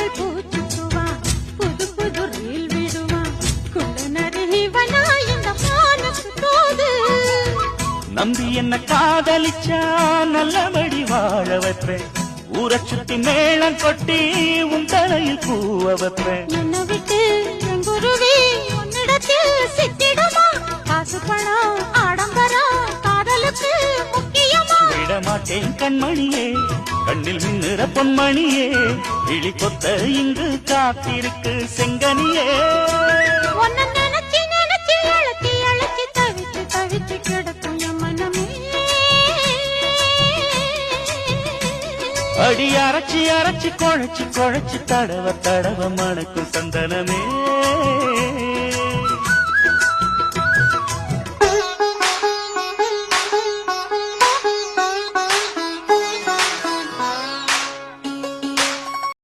மழையில் பூச்சுக்குவா புது புது ரீல் விடுவா குள்ள நரிவனா இந்த மானுக்கு தோது நம்பி என்ன காதலிச்சா நல்லபடி வாழ வைப்பேன் ஊரை சுத்தி மேளம் கொட்டி உன் தலையில் பூவ வைப்பேன் என்ன விட்டு என் குருவி உன்னிடத்தில் சித்திடுமா காசு பணம் ஆடம்பரம் காதலுக்கு முக்கியமா விட மாட்டேன் கண்மணியே கண்ணில் மின்னுற பொன்மணியே விழி கொத்த இங்கு காத்திருக்கு செங்கனியே உன்னை நினைச்சு நினைச்சு அழைச்சி அழைச்சி தவிச்சு தவிச்சு கிடக்கும் என் மனமே அடி அரைச்சி அரைச்சி குழைச்சி குழைச்சி தடவ தடவ மணக்கும் சந்தனமே